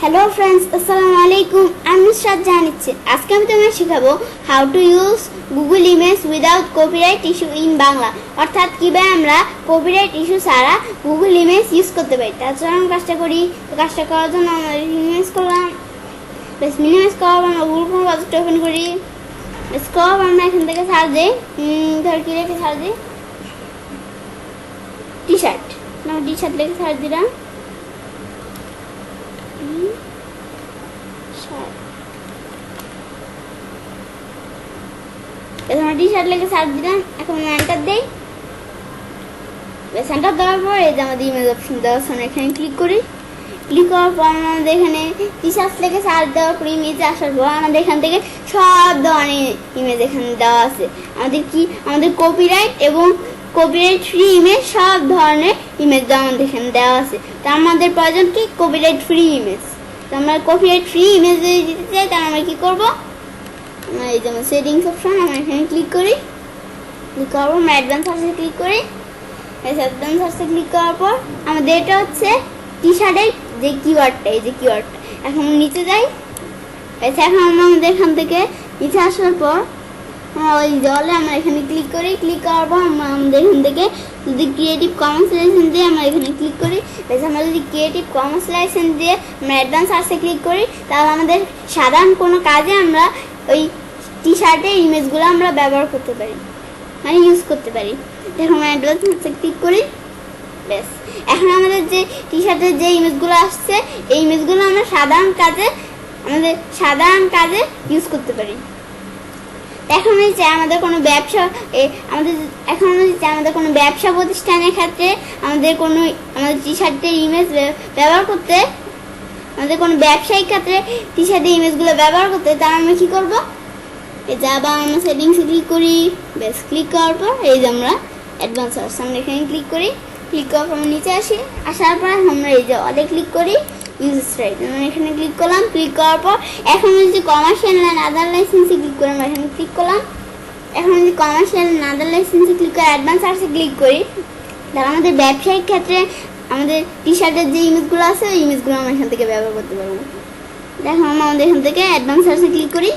Hello friends, Assalamualaikum. I'm Nusrat Jahan Icche. আজকে আমি তোমাদের শেখাবো how to use Google Image without copyright issue in Bangla. অর্থাৎ কিভাবে আমরা কপিরাইট ইস্যু ছাড়া Google Image ইউজ করতে পারি। তার জন্য আমরা কাজটা করি। তো কাজটা করার জন্য আমরা মিনিমাইজ করলাম। বেশ মিনিমাইজ করার পর আমরা Google Chrome ব্রাউজারটা ওপেন করি। বেশ করার পর আমরা এখান থেকে সার্চ দিই। ধর কি লিখে সার্চ দিই? টি-শার্ট। আমরা টি-শার্ট লিখে সার্চ দিলাম। টি-শার্ট লিখে সার্চ দিলাম। এখন এন্টার দেই। বেশ এন্টার দেওয়ার পর এই যে আমাদের ইমেজ অপশন দেওয়া আছে, আমরা এখানে ক্লিক করি। ক্লিক করার পর আমাদের এখানে টি-শার্ট লিখে সার্চ দেওয়ার পর ইমেজ আসার পর আমাদের এখান থেকে সব ধরনের ইমেজ এখানে দেওয়া আছে। আমাদের কপিরাইট এবং কপিরাইট ফ্রি ইমেজ সব ধরনের ইমেজ আমাদের এখানে দেওয়া আছে। তো আমাদের প্রয়োজন কি কপিরাইট ফ্রি ইমেজ। তো আমরা কপিরাইট ফ্রি ইমেজ যদি দিতে চাই তাহলে আমরা কি করব? এই যেমন সেটিংস অপশন আমরা এখানে ক্লিক করি। ক্লিক করার পর অ্যাডভান্স সার্চে ক্লিক করি। অ্যাডভান্স সার্চে ক্লিক করার পর আমাদের এটা হচ্ছে টি-শার্টের যে কিওয়ার্ডটা, এই যে কিওয়ার্ডটা। এখন নিচে যাই। এখন আমাদের এখান থেকে নিচে আসার পর ওই জলে আমরা এখানে ক্লিক করি। ক্লিক করার পর আমাদের এখান থেকে যদি ক্রিয়েটিভ কমন্স লাইসেন্স দিয়ে আমরা এখানে ক্লিক করি। আমরা যদি ক্রিয়েটিভ কমন্স লাইসেন্স দিয়ে আমরা অ্যাডভান্স সার্চে ক্লিক করি তাহলে আমাদের সাধারণ কোনো কাজে আমরা ওই টি-শার্টের ইমেজগুলো আমরা ব্যবহার করতে পারি, মানে ইউজ করতে পারি। এখন আমরা অ্যাডভান্স সার্চে ক্লিক করি। ব্যাস এখন আমাদের যে টি-শার্টের যে ইমেজগুলো আসছে এই ইমেজগুলো আমরা সাধারণ কাজে ইউজ করতে পারি। এখন যদি চাই আমাদের কোনো ব্যবসা প্রতিষ্ঠানের ক্ষেত্রে আমাদের টি-শার্টের ইমেজ ব্যবহার করতে, আমাদের কোনো ব্যবসায়িক ক্ষেত্রে টি-শার্টের ইমেজগুলো ব্যবহার করতে, তাহলে আমরা কী করবো? এই যে আবার আমরা সেটিংসে ক্লিক করি। বেশ ক্লিক করার পর এই যে আমরা অ্যাডভান্স সার্চ আমরা এখানে ক্লিক করি। ক্লিক করার পর আমরা নিচে আসার পর আমরা এই যে অলে ক্লিক করি। ইউজ রাইট আমরা এখানে ক্লিক করলাম। ক্লিক করার পর এখন যদি কমার্শিয়াল অ্যান্ড আদার লাইসেন্সে ক্লিক করে আমরা এখানে ক্লিক করলাম। এখন যদি কমার্শিয়াল অ্যান্ড আদার লাইসেন্সে ক্লিক করে অ্যাডভান্স সার্চে ক্লিক করি তাহলে আমাদের ব্যবসায়িক ক্ষেত্রে আমাদের টি-শার্টের যে ইমেজগুলো আছে ওই ইমেজগুলো আমরা এখান থেকে ব্যবহার করতে পারবো। দেখো আমরা এখান থেকে অ্যাডভান্স সার্চে ক্লিক করি।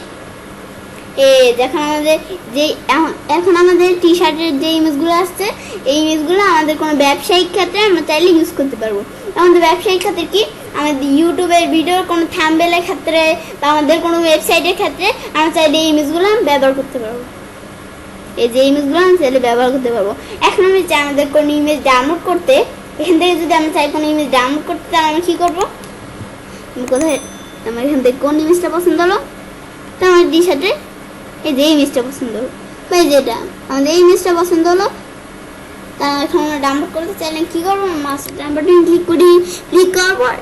এখন আমাদের টি-শার্টের যে ইমেজগুলো আসছে এই ইমেজগুলো আমাদের কোনো ব্যবসায়িক ক্ষেত্রে আমরা চাইলে ইউজ করতে পারবো। আমাদের ব্যবসায়িক ক্ষেত্রে কি আমাদের ইউটিউবের ভিডিওর কোনো থাম্বনেলের ক্ষেত্রে বা আমাদের কোনো ওয়েবসাইটের ক্ষেত্রে আমরা চাইলে এই ইমেজগুলো ব্যবহার করতে পারবো। এই যে ইমেজগুলো আমরা চাইলে ব্যবহার করতে পারবো। এখন আমি চাই আমাদের কোনো ইমেজ ডাউনলোড করতে, এখান থেকে যদি আমি চাই কোনো ইমেজ ডাউনলোড করতে তাহলে আমরা কী করবো? আমার এখান থেকে কোন ইমেজটা পছন্দ হলো? তো আমার টি-শার্টে এই যে ইমেজটা পছন্দ হলো, বা এই যেটা আমাদের এই ইমেজটা পছন্দ হলো, তা এখন আমরা ডাউনলোড করতে চাইলে কী করবো? মাস্টার বাটনে ক্লিক করি। ক্লিক করার পর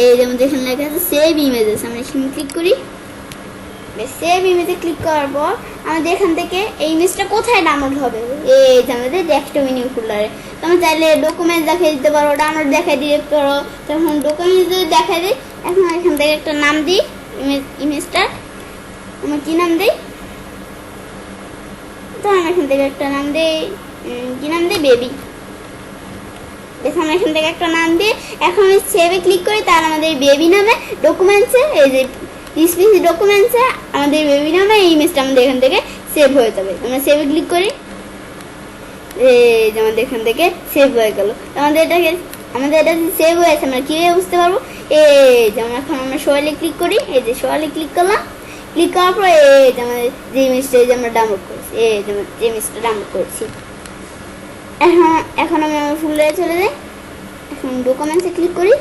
এই যেমন যেখানে লেখা আছে সেভ ইমেজেস আমরা এখানে ক্লিক করি। সেভ ইমেজে ক্লিক করার পর আমাদের এখান থেকে এই ইমেজটা কোথায় ডাউনলোড হবে? এই যে আমাদের ডেস্কটপ মেনু ফোল্ডারে। তো আমরা চাইলে ডকুমেন্ট দেখাই দিতে পারো, ডাউনলোড দেখাই দিতে পারো। তখন ডকুমেন্ট যদি দেখাই দিই, এখন এখান থেকে একটা নাম দিই ইমেজটার। আমরা কী নাম দিই? তো আমরা এখান থেকে একটা নাম দিই, কী নাম দিই? বেবি। দেখো আমরা এখান থেকে একটা নাম দিই। এখন আমি সেভে ক্লিক করি তাহলে আমাদের বেবি নামে ডকুমেন্টসে, এই যে ডিসপ্লে ডকুমেন্টসে আমাদের বেবি নামে এই ইমেজটা আমাদের এখান থেকে সেভ হয়ে যাবে। আমরা সেভে ক্লিক করি। এই যে আমাদের এখান থেকে সেভ হয়ে গেল। আমাদের এটা সেভ হয়েছে আমরা কীভাবে বুঝতে পারবো? এই যে এখন আমরা শোয়ালে ক্লিক করি। এই যে শোয়ালে ক্লিক করলাম। ক্লিক করার পর এই যে আমাদের যে ইমেজটা আমরা ডাউনলোড করেছি, এই যে ইমেজটা ডাউনলোড করেছি। এখন আমি আমার ফুলে চলে যাই। এখন ডকুমেন্টসে ক্লিক করি।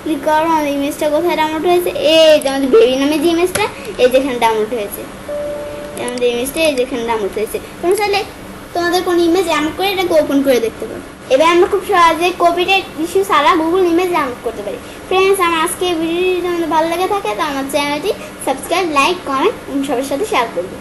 ক্লিক করার পর আমাদের ইমেজটা কোথায় ডাউনলোড হয়েছে? এই যে আমাদের বেবি নামে যে ইমেজটা এই যেখানে ডাউনলোড হয়েছে, আমাদের ইমেজটা এই যেখানে ডাউনলোড হয়েছে। তোমরা চাইলে তোমাদের কোনো ইমেজ ডাউনলোড করে এটাকে ওপেন করে দেখতে পারো। এবার আমরা খুব সহজে কপিরাইট ইস্যু ছাড়া গুগল ইমেজ ডাউনলোড করতে পারি। ফ্রেন্ডস, আমার আজকে এই ভিডিওটি তোমাদের ভালো লেগে থাকে তো আমার চ্যানেলটি সাবস্ক্রাইব, লাইক, কমেন্ট এবং সবার সাথে শেয়ার করবে।